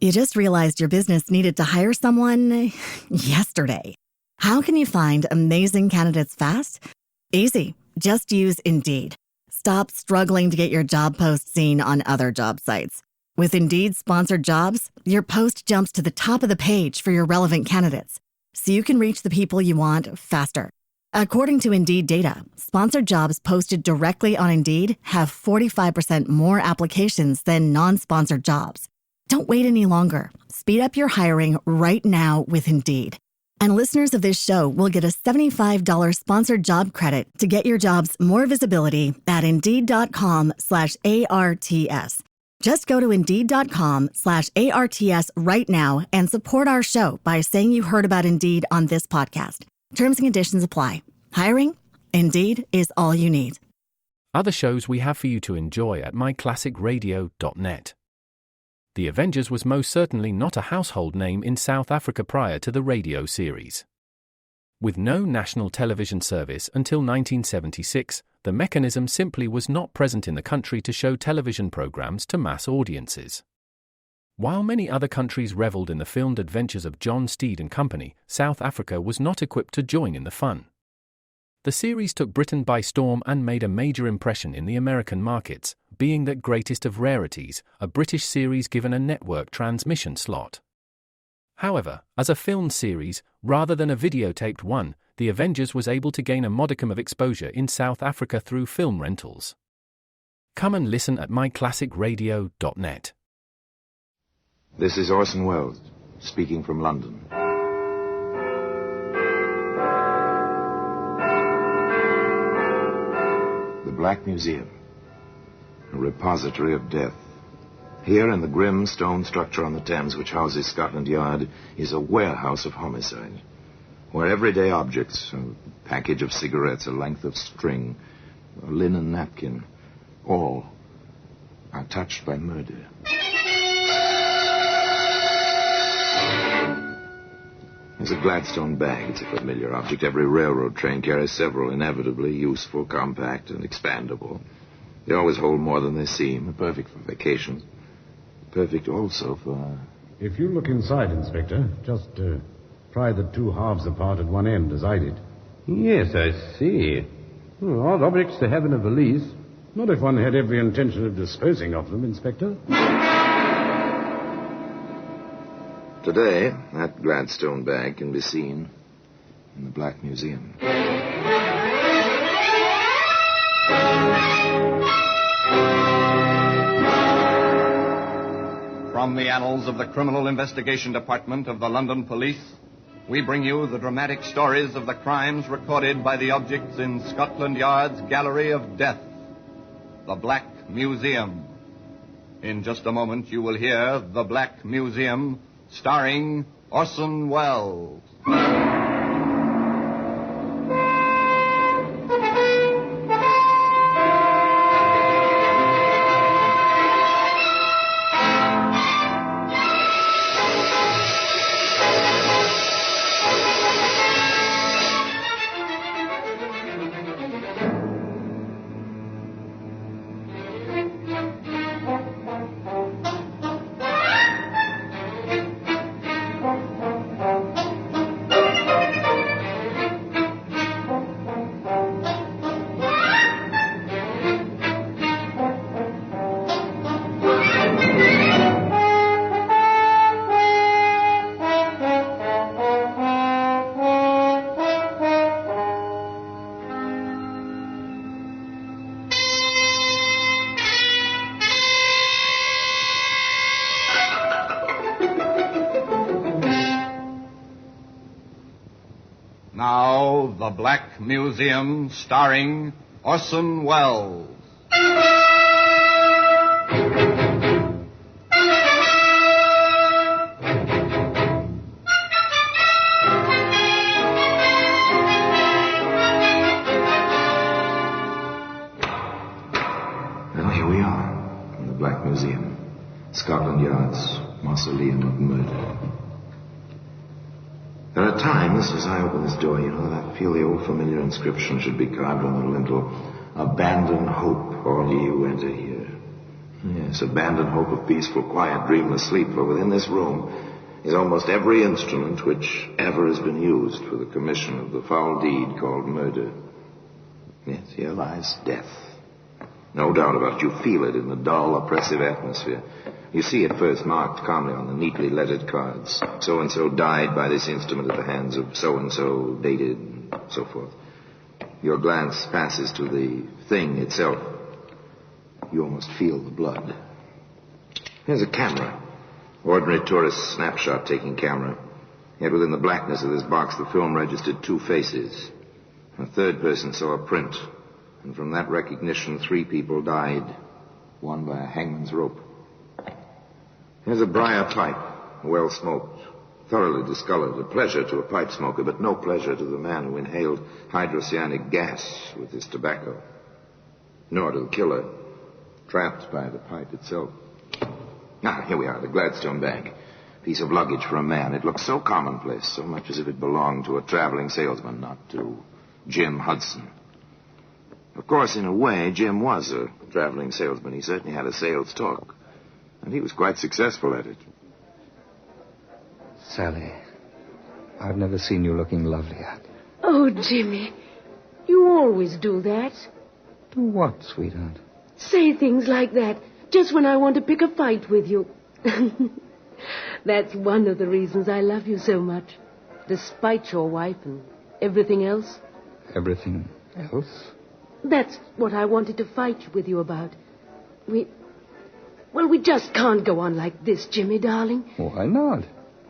You just realized your business needed to hire someone yesterday. How can you find amazing candidates fast? Easy. Just use Indeed. Stop struggling to get your job post seen on other job sites. With Indeed sponsored jobs, your post jumps to the top of the page for your relevant candidates, so you can reach the people you want faster. According to Indeed data, sponsored jobs posted directly on Indeed have 45% more applications than non-sponsored jobs. Don't wait any longer. Speed up your hiring right now with Indeed. And listeners of this show will get a $75 sponsored job credit to get your jobs more visibility at Indeed.com/ARTS. Just go to Indeed.com/ARTS right now and support our show by saying you heard about Indeed on this podcast. Terms and conditions apply. Hiring? Indeed is all you need. Other shows we have for you to enjoy at myclassicradio.net. The Avengers was most certainly not a household name in South Africa prior to the radio series. With no national television service until 1976, the mechanism simply was not present in the country to show television programs to mass audiences. While many other countries reveled in the filmed adventures of John Steed and company, South Africa was not equipped to join in the fun. The series took Britain by storm and made a major impression in the American markets, being the greatest of rarities, a British series given a network transmission slot. However, as a filmed series, rather than a videotaped one, The Avengers was able to gain a modicum of exposure in South Africa through film rentals. Come and listen at myclassicradio.net. This is Orson Welles, speaking from London. The Black Museum, a repository of death. Here in the grim stone structure on the Thames which houses Scotland Yard is a warehouse of homicide, where everyday objects, a package of cigarettes, a length of string, a linen napkin, all are touched by murder. There's a Gladstone bag. It's a familiar object. Every railroad train carries several, inevitably useful, compact, and expandable. They always hold more than they seem. Perfect for vacations. Perfect also for... If you look inside, Inspector, just pry the two halves apart at one end, as I did. Yes, I see. Odd objects to have in a valise. Not if one had every intention of disposing of them, Inspector. Today, that Gladstone bag can be seen in the Black Museum. From the annals of the Criminal Investigation Department of the London Police, we bring you the dramatic stories of the crimes recorded by the objects in Scotland Yard's Gallery of Death, the Black Museum. In just a moment, you will hear The Black Museum, starring Orson Welles. Now, The Black Museum, starring Orson Welles. Well, here we are in the Black Museum, Scotland Yard's mausoleum of murder. There are times, as I open this door, that I feel the old familiar inscription should be carved on the lintel. Abandon hope, all ye who enter here. Yes, abandoned hope of peaceful, quiet, dreamless sleep, for within this room is almost every instrument which ever has been used for the commission of the foul deed called murder. Yes, here lies death. No doubt about it. You feel it in the dull, oppressive atmosphere. You see it first marked calmly on the neatly lettered cards. So-and-so died by this instrument at the hands of so-and-so, dated, and so forth. Your glance passes to the thing itself. You almost feel the blood. Here's a camera. Ordinary tourist snapshot-taking camera. Yet within the blackness of this box, the film registered two faces. A third person saw a print. And from that recognition, 3 people died. One by a hangman's rope. Here's a briar pipe, well smoked, thoroughly discolored. A pleasure to a pipe smoker, but no pleasure to the man who inhaled hydrocyanic gas with his tobacco. Nor to the killer, trapped by the pipe itself. Ah, here we are, the Gladstone bag. Piece of luggage for a man. It looks so commonplace, so much as if it belonged to a traveling salesman, not to Jim Hudson. Of course, in a way, Jim was a traveling salesman. He certainly had a sales talk. And he was quite successful at it. Sally, I've never seen you looking lovelier. Oh, Jimmy, you always do that. Do what, sweetheart? Say things like that just when I want to pick a fight with you. That's one of the reasons I love you so much. Despite your wife and everything else. Everything else? That's what I wanted to fight with you about. We just can't go on like this, Jimmy, darling. Why not?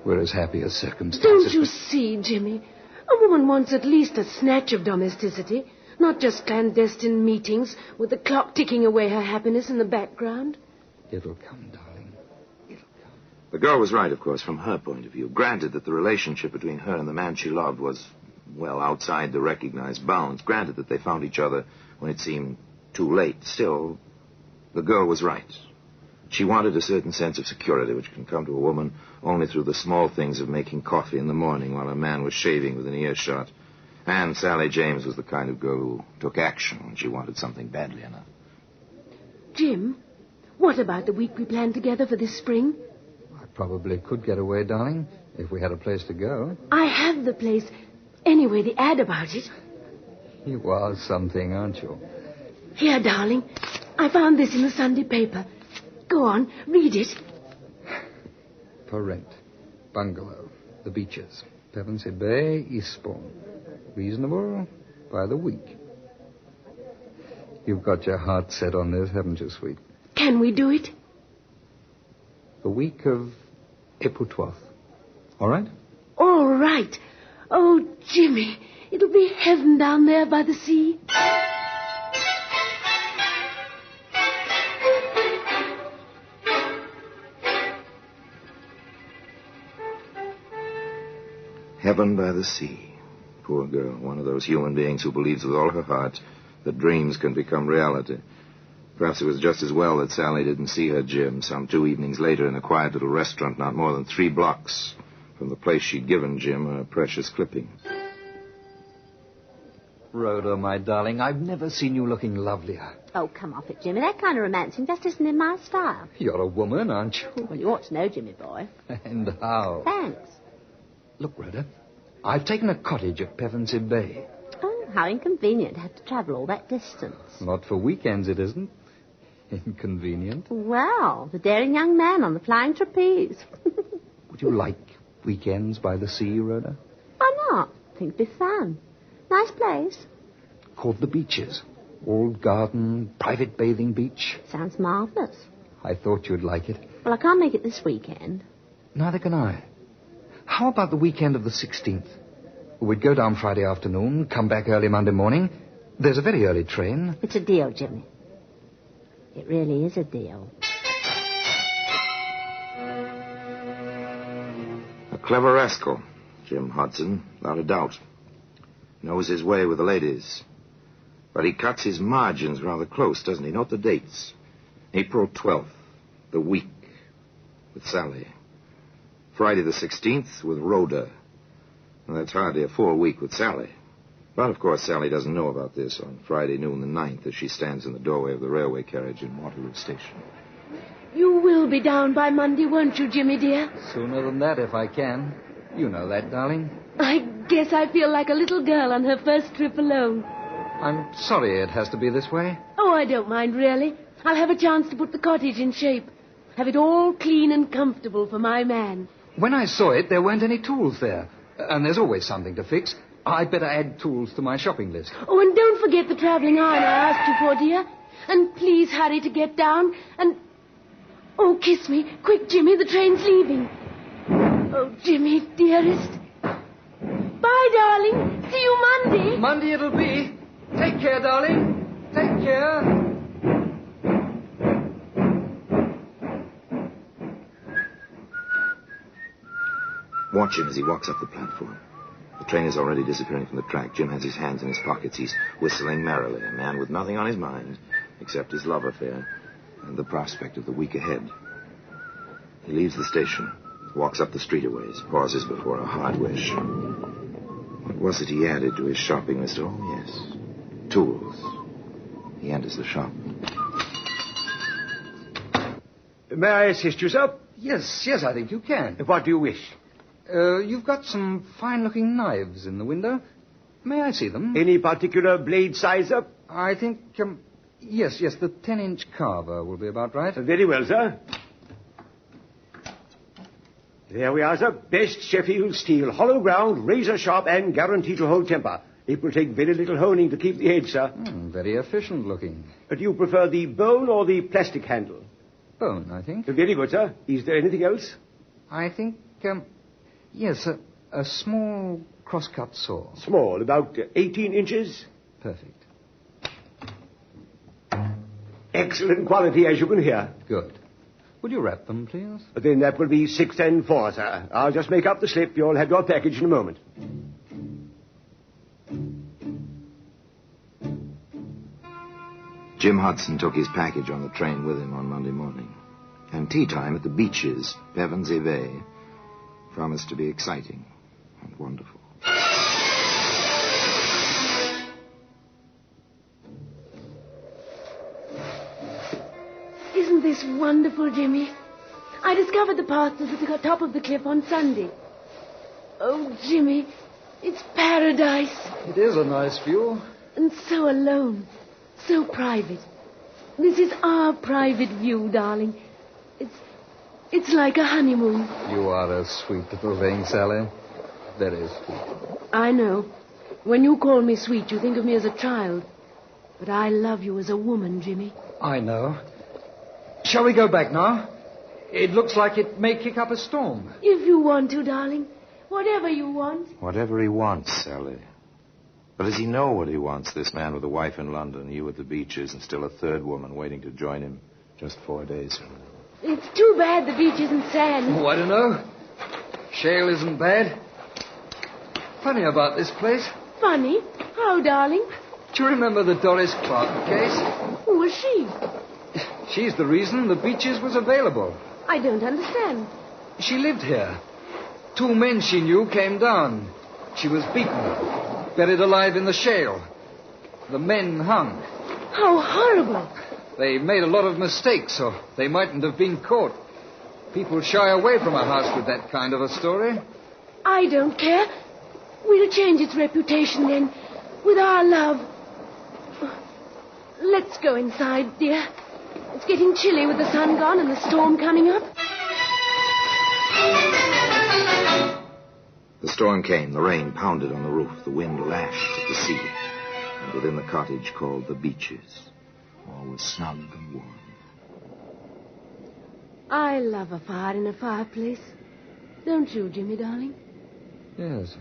We're as happy as circumstances. Don't you see, Jimmy? A woman wants at least a snatch of domesticity, not just clandestine meetings with the clock ticking away her happiness in the background. It'll come, darling. It'll come. The girl was right, of course, from her point of view. Granted that the relationship between her and the man she loved was, well, outside the recognized bounds. Granted that they found each other when it seemed too late. Still, the girl was right. She wanted a certain sense of security which can come to a woman only through the small things of making coffee in the morning while a man was shaving within earshot. And Sally James was the kind of girl who took action when she wanted something badly enough. Jim, what about the week we planned together for this spring? I probably could get away, darling, if we had a place to go. I have the place. Anyway, the ad about it. You are something, aren't you? Here, darling. I found this in the Sunday paper. Go on, read it. For rent. Bungalow. The Beaches. Pevensey Bay, Eastbourne. Reasonable by the week. You've got your heart set on this, haven't you, sweet? Can we do it? The week of April 12th. All right? All right. Oh, Jimmy, it'll be heaven down there by the sea. Heaven by the sea. Poor girl, one of those human beings who believes with all her heart that dreams can become reality. Perhaps it was just as well that Sally didn't see her Jim some 2 evenings later in a quiet little restaurant not more than 3 blocks from the place she'd given Jim a precious clipping. Rhoda, my darling, I've never seen you looking lovelier. Oh, come off it, Jimmy. That kind of romancing just isn't in my style. You're a woman, aren't you? Well, you ought to know, Jimmy boy. And how? Thanks. Look, Rhoda, I've taken a cottage at Pevensey Bay. Oh, how inconvenient to have to travel all that distance. Not for weekends, it isn't. Inconvenient. Well, the daring young man on the flying trapeze. Would you like weekends by the sea, Rhoda? Why not? Think it'd be fun. Nice place. Called the Beaches. Old garden, private bathing beach. Sounds marvellous. I thought you'd like it. Well, I can't make it this weekend. Neither can I. How about the weekend of the 16th? We'd go down Friday afternoon, come back early Monday morning. There's a very early train. It's a deal, Jimmy. It really is a deal. A clever rascal, Jim Hudson, without a doubt. Knows his way with the ladies. But he cuts his margins rather close, doesn't he? Note the dates. April 12th, the week, with Sally. Friday the 16th with Rhoda. Well, that's hardly a full week with Sally. But, of course, Sally doesn't know about this on Friday noon the 9th as she stands in the doorway of the railway carriage in Waterloo Station. You will be down by Monday, won't you, Jimmy, dear? Sooner than that, if I can. You know that, darling. I guess I feel like a little girl on her first trip alone. I'm sorry it has to be this way. Oh, I don't mind, really. I'll have a chance to put the cottage in shape. Have it all clean and comfortable for my man. When I saw it, there weren't any tools there. And there's always something to fix. I'd better add tools to my shopping list. Oh, and don't forget the travelling iron I asked you for, dear. And please hurry to get down. And... oh, kiss me. Quick, Jimmy, the train's leaving. Oh, Jimmy, dearest. Bye, darling. See you Monday. Monday it'll be. Take care, darling. Take care. Watch him as he walks up the platform. The train is already disappearing from the track. Jim has his hands in his pockets. He's whistling merrily, a man with nothing on his mind except his love affair and the prospect of the week ahead. He leaves the station, walks up the street a ways, pauses before a hardware shop. What was it he added to his shopping list? Oh, yes. Tools. He enters the shop. May I assist you, sir? Yes, I think you can. What do you wish? You've got some fine-looking knives in the window. May I see them? Any particular blade size, sir? I think, yes, the 10-inch carver will be about right. Very well, sir. There we are, sir. Best Sheffield steel, hollow ground, razor sharp, and guaranteed to hold temper. It will take very little honing to keep the edge, sir. Very efficient looking. Do you prefer the bone or the plastic handle? Bone, I think. Very good, sir. Is there anything else? I think, yes, a small cross-cut saw. Small, about 18 inches? Perfect. Excellent quality, as you can hear. Good. Would you wrap them, please? Then that will be 6 and 4, sir. I'll just make up the slip. You'll have your package in a moment. Jim Hudson took his package on the train with him on Monday morning. And tea time at the beaches, Pevensey Bay, promised to be exciting and wonderful. Isn't this wonderful, Jimmy? I discovered the path to the top of the cliff on Sunday. Oh, Jimmy, it's paradise. It is a nice view. And so alone, so private. This is our private view, darling. It's like a honeymoon. You are a sweet little thing, Sally. Very sweet. I know. When you call me sweet, you think of me as a child. But I love you as a woman, Jimmy. I know. Shall we go back now? It looks like it may kick up a storm. If you want to, darling. Whatever you want. Whatever he wants, Sally. But does he know what he wants, this man with a wife in London, you at the beaches, and still a third woman waiting to join him just 4 days from now? It's too bad the beach isn't sand. Oh, I don't know. Shale isn't bad. Funny about this place. Funny? How, darling? Do you remember the Doris Clark case? Who was she? She's the reason the beaches was available. I don't understand. She lived here. 2 men she knew came down. She was beaten, buried alive in the shale. The men hung. How horrible. They made a lot of mistakes, so they mightn't have been caught. People shy away from a house with that kind of a story. I don't care. We'll change its reputation then, with our love. Let's go inside, dear. It's getting chilly with the sun gone and the storm coming up. The storm came. The rain pounded on the roof. The wind lashed at the sea. And within the cottage called the beaches, all was snug and warm. I love a fire in a fireplace. Don't you, Jimmy, darling? Yes,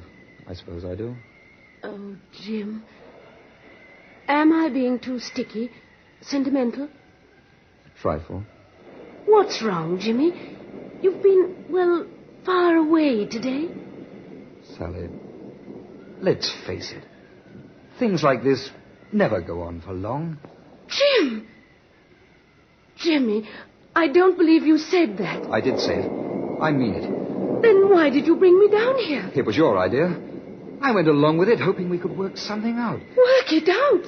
I suppose I do. Oh, Jim. Am I being too sticky? Sentimental? A trifle. What's wrong, Jimmy? You've been, well, far away today. Sally, let's face it. Things like this never go on for long. Jim! Jimmy, I don't believe you said that. I did say it. I mean it. Then why did you bring me down here? It was your idea. I went along with it, hoping we could work something out. Work it out?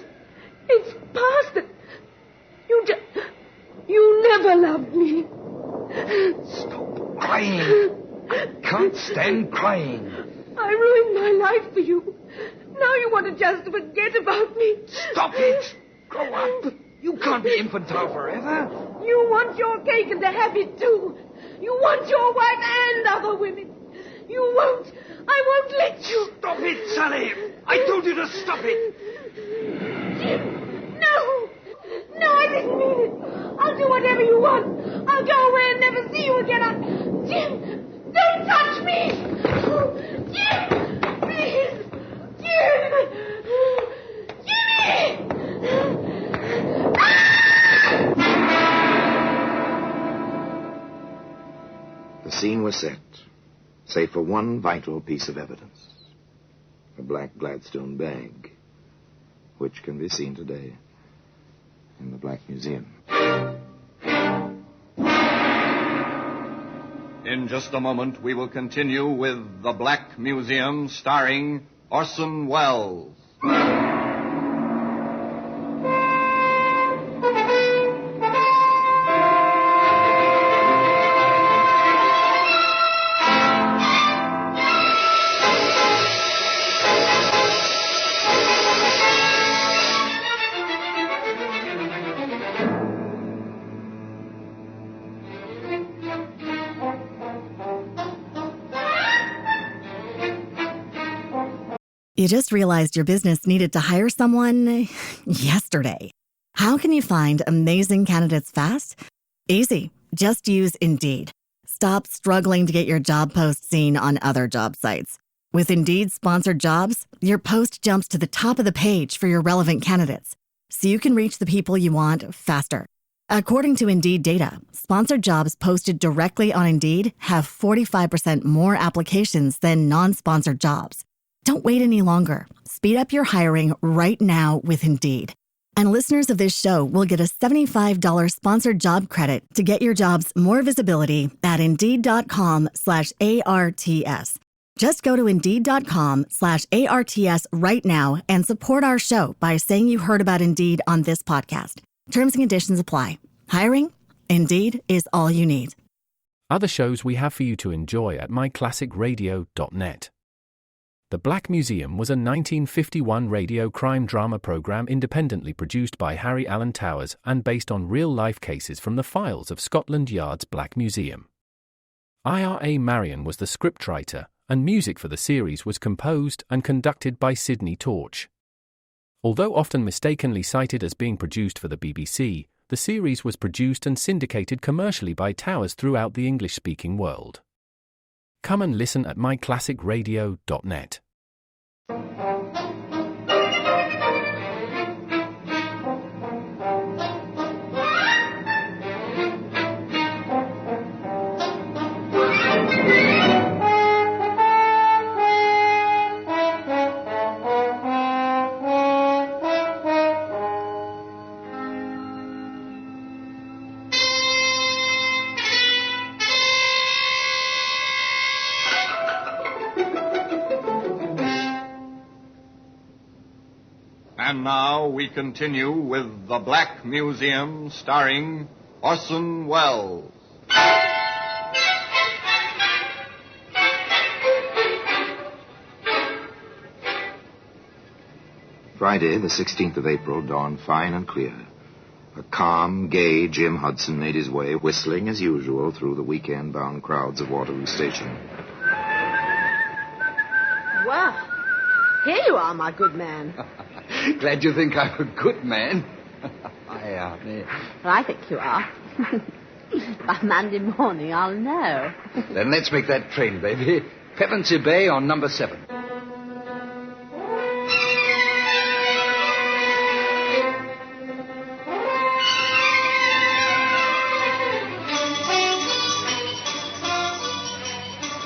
It's past the... You never loved me. Stop crying. I can't stand crying. I ruined my life for you. Now you want to just forget about me. Stop it. Grow up. You can't be infantile forever. You want your cake and to have it too. You want your wife and other women. You won't. I won't let you. Stop it, Sally. I told you to stop it. Jim, no. No, I didn't mean it. I'll do whatever you want. I'll go away and never see you again. Jim, don't touch me. Oh, Jim, please. Jim. Jimmy. The scene was set, save for one vital piece of evidence. A black Gladstone bag, which can be seen today in the Black Museum. In just a moment, we will continue with The Black Museum, starring Orson Welles. You just realized your business needed to hire someone yesterday. How can you find amazing candidates fast? Easy. Just use Indeed. Stop struggling to get your job post seen on other job sites. With Indeed sponsored jobs, your post jumps to the top of the page for your relevant candidates, so you can reach the people you want faster. According to Indeed data, sponsored jobs posted directly on Indeed have 45% more applications than non-sponsored jobs. Don't wait any longer. Speed up your hiring right now with Indeed. And listeners of this show will get a $75 sponsored job credit to get your jobs more visibility at Indeed.com/ARTS. Just go to Indeed.com/ARTS right now and support our show by saying you heard about Indeed on this podcast. Terms and conditions apply. Hiring? Indeed is all you need. Other shows we have for you to enjoy at myclassicradio.net. The Black Museum was a 1951 radio crime drama program independently produced by Harry Alan Towers and based on real-life cases from the files of Scotland Yard's Black Museum. Ira Marion was the scriptwriter, and music for the series was composed and conducted by Sidney Torch. Although often mistakenly cited as being produced for the BBC, the series was produced and syndicated commercially by Towers throughout the English-speaking world. Come and listen at myclassicradio.net. And now we continue with The Black Museum, starring Orson Welles. Friday, the 16th of April, dawned fine and clear. A calm, gay Jim Hudson made his way, whistling as usual, through the weekend-bound crowds of Waterloo Station. Well, here you are, my good man. Glad you think I'm a good man. Well, I think you are. By Monday morning, I'll know. Then let's make that train, baby. Pevensey Bay on number 7.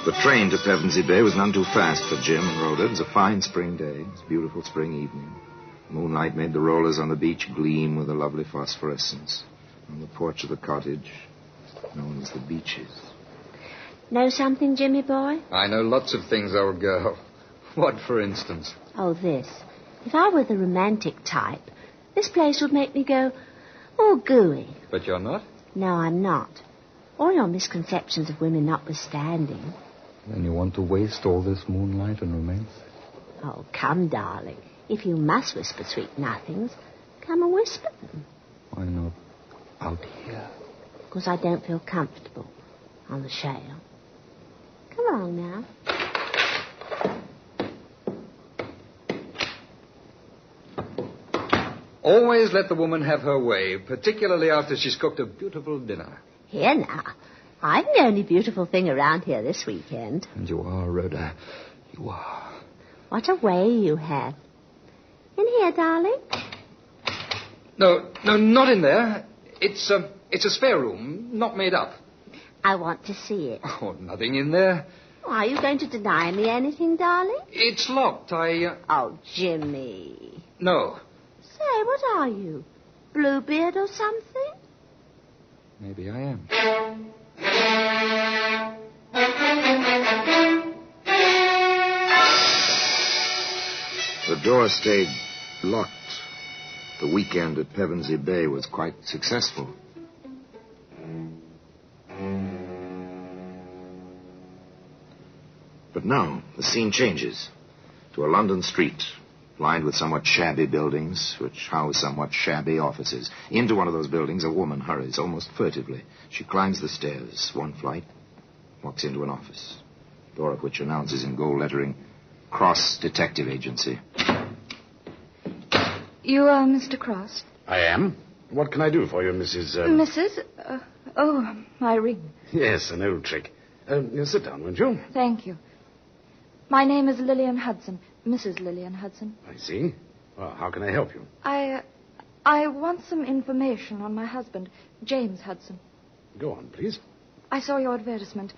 The train to Pevensey Bay was none too fast for Jim and Rhoda. It was a fine spring day. It was a beautiful spring evening. Moonlight made the rollers on the beach gleam with a lovely phosphorescence. On the porch of the cottage, known as the Beeches. Know something, Jimmy boy? I know lots of things, old girl. What, for instance? Oh, this. If I were the romantic type, this place would make me go, Or gooey. But you're not? No, I'm not. All your misconceptions of women notwithstanding. Then you want to waste all this moonlight and romance? Oh, come, darling. If you must whisper sweet nothings, come and whisper them. Why not out here? Because I don't feel comfortable on the shale. Come along now. Always let the woman have her way, particularly after she's cooked a beautiful dinner. Here now. I'm the only beautiful thing around here this weekend. And you are, Rhoda. You are. What a way you have. In here, darling? No, not in there. It's a spare room, not made up. I want to see it. Oh, nothing in there. Are you going to deny me anything, darling? It's locked. Oh, Jimmy. No. Say, what are you? Bluebeard or something? Maybe I am. The door stayed locked. The weekend at Pevensey Bay was quite successful. But now, the scene changes to a London street, lined with somewhat shabby buildings, which house somewhat shabby offices. Into one of those buildings, a woman hurries, almost furtively. She climbs the stairs, one flight, walks into an office, door of which announces in gold lettering, Cross Detective Agency. You are Mr. Cross? I am. What can I do for you, Mrs. Mrs.? My ring. Yes, an old trick. Sit down, won't you? Thank you. My name is Lillian Hudson, Mrs. Lillian Hudson. I see. Well, how can I help you? I want some information on my husband, James Hudson. Go on, please. I saw your advertisement.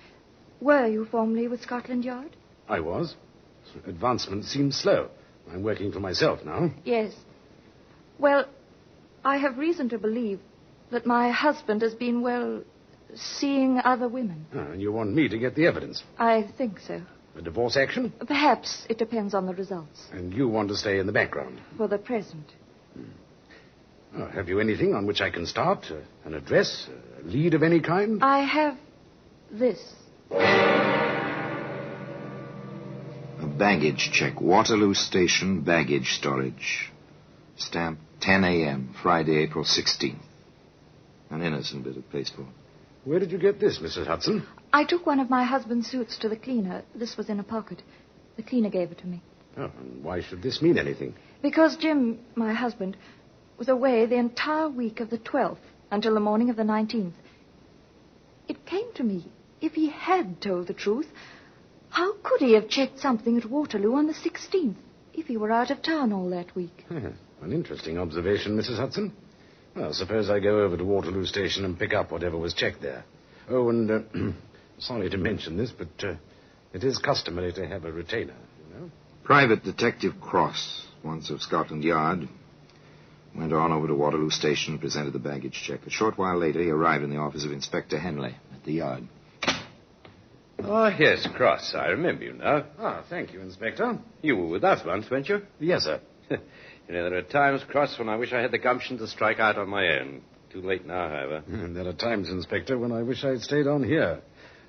Were you formerly with Scotland Yard? I was. Advancement seems slow. I'm working for myself now. Yes. Well, I have reason to believe that my husband has been, seeing other women. And you want me to get the evidence? I think so. A divorce action? Perhaps. It depends on the results. And you want to stay in the background? For the present. Have you anything on which I can start? An address? A lead of any kind? I have this. A baggage check. Waterloo Station baggage storage. Stamp 10 a.m., Friday, April 16th. An innocent bit of pasteboard. Where did you get this, Mrs. Hudson? I took one of my husband's suits to the cleaner. This was in a pocket. The cleaner gave it to me. Oh, and why should this mean anything? Because Jim, my husband, was away the entire week of the 12th until the morning of the 19th. It came to me, if he had told the truth, how could he have checked something at Waterloo on the 16th if he were out of town all that week? An interesting observation, Mrs. Hudson. Well, suppose I go over to Waterloo Station and pick up whatever was checked there. Oh, and sorry to mention this, but it is customary to have a retainer, you know. Private Detective Cross, once of Scotland Yard, went on over to Waterloo Station and presented the baggage check. A short while later, he arrived in the office of Inspector Henley at the Yard. Oh, yes, Cross. I remember you now. Thank you, Inspector. You were with us once, weren't you? Yes, sir. You know, there are times, Cross, when I wish I had the gumption to strike out on my own. Too late now, however. There are times, Inspector, when I wish I'd stayed on here.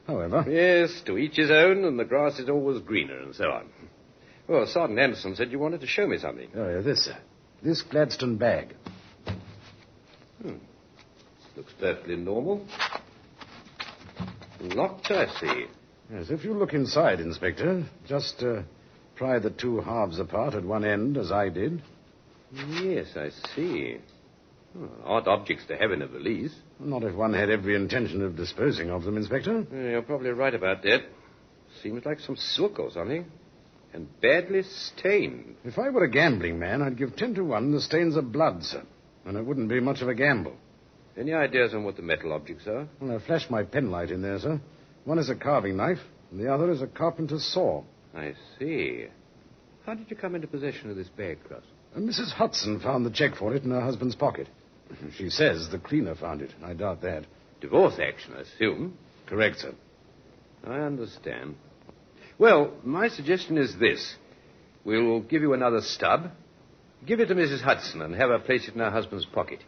However... Yes, to each his own, and the grass is always greener, and so on. Well, Sergeant Anderson said you wanted to show me something. Oh, yeah, this, sir. This Gladstone bag. Looks perfectly normal. Locked, I see. Yes, if you look inside, Inspector, just pry the two halves apart at one end, as I did. Yes, I see. Odd objects to have in a valise. Not if one had every intention of disposing of them, Inspector. You're probably right about that. Seems like some silk or something. And badly stained. If I were a gambling man, I'd give 10 to 1 the stains are blood, sir. And it wouldn't be much of a gamble. Any ideas on what the metal objects are? Well, I flashed my penlight in there, sir. One is a carving knife, and the other is a carpenter's saw. I see. How did you come into possession of this bag, Cross? Mrs. Hudson found the check for it in her husband's pocket. She says the cleaner found it. I doubt that. Divorce action, I assume. Correct, sir. I understand. Well, my suggestion is this. We'll give you another stub. Give it to Mrs. Hudson and have her place it in her husband's pocket.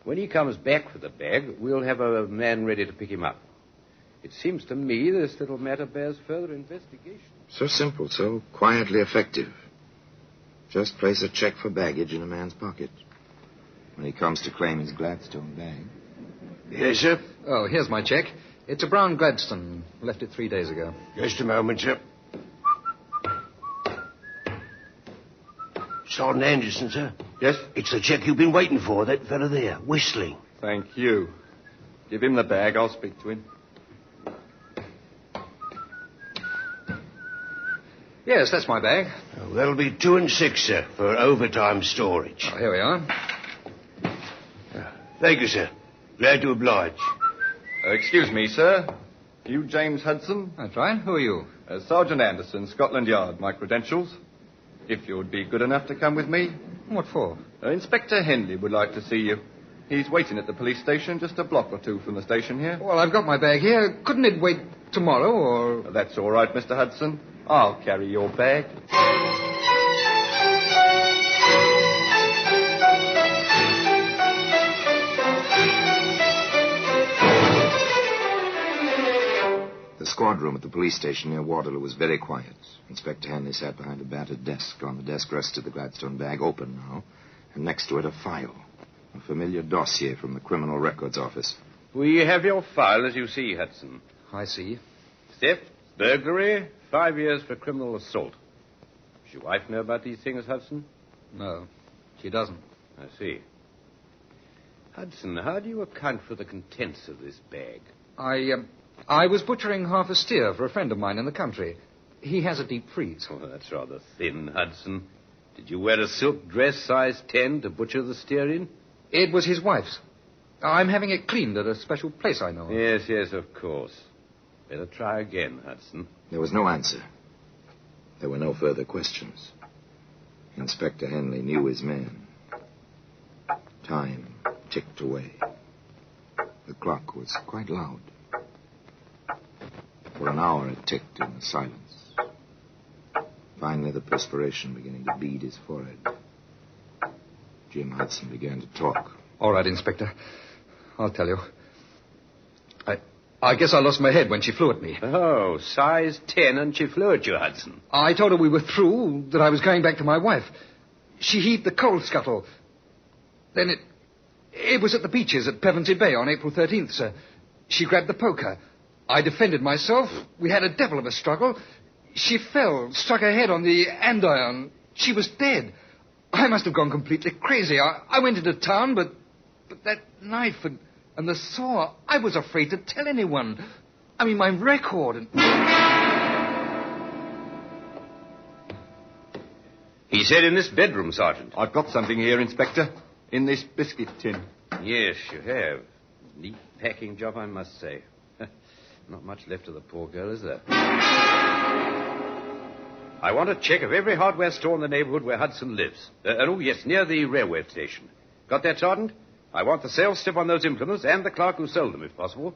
When he comes back for the bag, we'll have a man ready to pick him up. It seems to me this little matter bears further investigation. So simple, so quietly effective. Just place a check for baggage in a man's pocket. When he comes to claim his Gladstone bag. Yes, sir? Oh, here's my check. It's a brown Gladstone. Left it 3 days ago. Just a moment, sir. Sergeant Anderson, sir. Yes? It's the check you've been waiting for, that fellow there, whistling. Thank you. Give him the bag. I'll speak to him. Yes, that's my bag. Oh, that'll be 2 and 6, sir, for overtime storage. Oh, here we are. Thank you, sir. Glad to oblige. Excuse me, sir. You James Hudson? That's right. Who are you? Sergeant Anderson, Scotland Yard. My credentials. If you would be good enough to come with me. What for? Inspector Henley would like to see you. He's waiting at the police station just a block or two from the station here. Well, I've got my bag here. Couldn't it wait tomorrow, or... That's all right, Mr. Hudson. I'll carry your bag. The squad room at the police station near Waterloo was very quiet. Inspector Hanley sat behind a battered desk. On the desk rested the Gladstone bag, open now, and next to it a file. A familiar dossier from the Criminal Records Office. We have your file, as you see, Hudson. I see. Theft, burglary, 5 years for criminal assault. Does your wife know about these things, Hudson? No, she doesn't. I see. Hudson, how do you account for the contents of this bag? I was butchering half a steer for a friend of mine in the country. He has a deep freeze. Oh, that's rather thin, Hudson. Did you wear a silk dress size 10 to butcher the steer in? It was his wife's. I'm having it cleaned at a special place I know of. Yes, of course. Better try again, Hudson. There was no answer. There were no further questions. Inspector Henley knew his man. Time ticked away. The clock was quite loud. For an hour it ticked in the silence. Finally, the perspiration beginning to bead his forehead. Jim Hudson began to talk. All right, Inspector. I'll tell you. I guess I lost my head when she flew at me. Oh, size 10 and she flew at you, Hudson. I told her we were through, that I was going back to my wife. She heaved the coal scuttle. Then it was at the beaches at Pevensey Bay on April 13th, sir. She grabbed the poker. I defended myself. We had a devil of a struggle. She fell, struck her head on the andiron. She was dead. I must have gone completely crazy. I went into town, but that knife and the saw, I was afraid to tell anyone. I mean, my record and... He said in this bedroom, Sergeant. I've got something here, Inspector. In this biscuit tin. Yes, you have. Neat packing job, I must say. Not much left of the poor girl, is there? I want a check of every hardware store in the neighborhood where Hudson lives. Near the railway station. Got that, Sergeant? I want the sales slip on those implements and the clerk who sold them, if possible.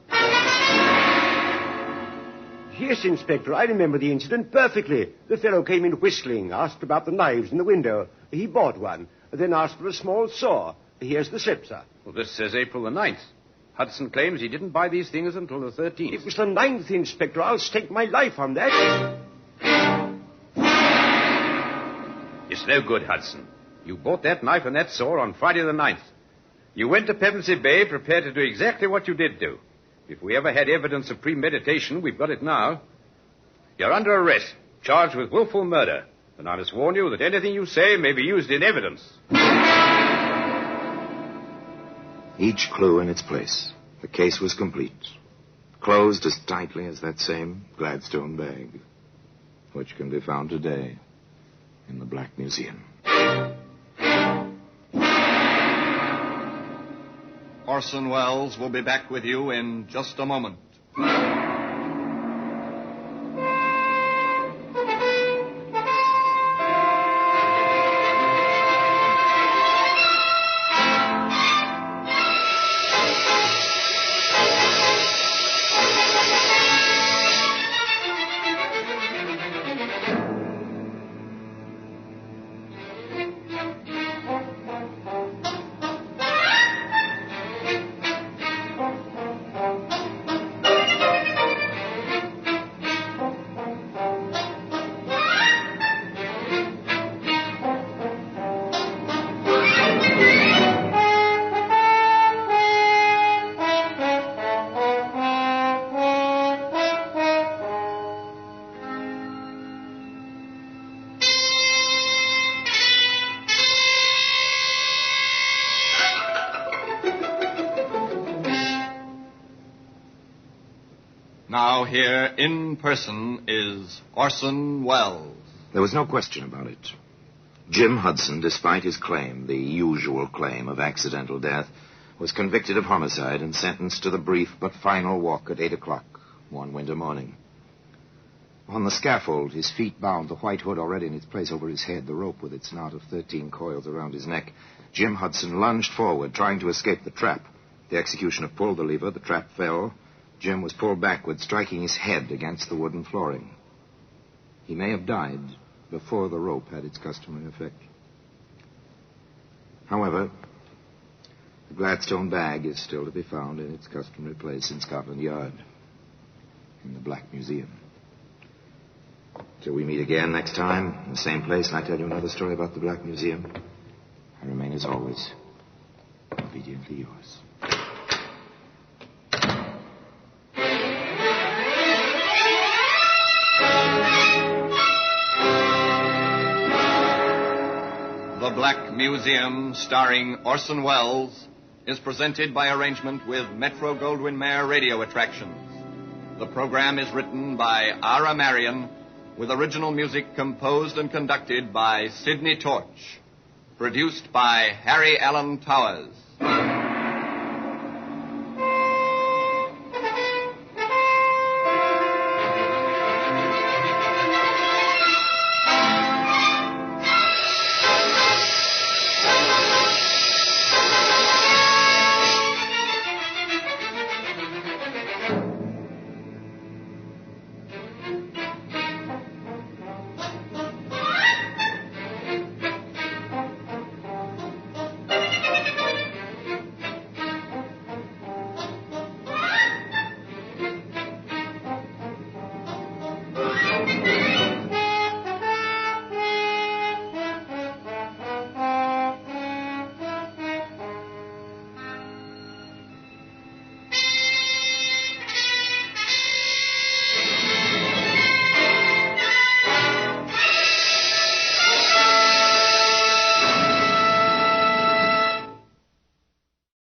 Yes, Inspector, I remember the incident perfectly. The fellow came in whistling, asked about the knives in the window. He bought one, then asked for a small saw. Here's the slip, sir. Well, this says April the 9th. Hudson claims he didn't buy these things until the 13th. It was the 9th, Inspector. I'll stake my life on that. It's no good, Hudson. You bought that knife and that saw on Friday the 9th. You went to Pevensey Bay prepared to do exactly what you did do. If we ever had evidence of premeditation, we've got it now. You're under arrest, charged with willful murder. And I must warn you that anything you say may be used in evidence. Each clue in its place. The case was complete. Closed as tightly as that same Gladstone bag, which can be found today in the Black Museum. Orson Welles will be back with you in just a moment. here in person is Orson Welles. There was no question about it. Jim Hudson, despite his claim, the usual claim of accidental death, was convicted of homicide and sentenced to the brief but final walk at 8 o'clock one winter morning. On the scaffold, his feet bound, the white hood already in its place over his head, the rope with its knot of 13 coils around his neck, Jim Hudson lunged forward, trying to escape the trap. The executioner pulled the lever, the trap fell. Jim was pulled backward, striking his head against the wooden flooring. He may have died before the rope had its customary effect. However, the Gladstone bag is still to be found in its customary place in Scotland Yard, in the Black Museum. Till we meet again next time, in the same place, and I tell you another story about the Black Museum, I remain, as always, obediently yours. The Black Museum, starring Orson Welles, is presented by arrangement with Metro-Goldwyn-Mayer Radio Attractions. The program is written by Ara Marion, with original music composed and conducted by Sidney Torch. Produced by Harry Allen Towers.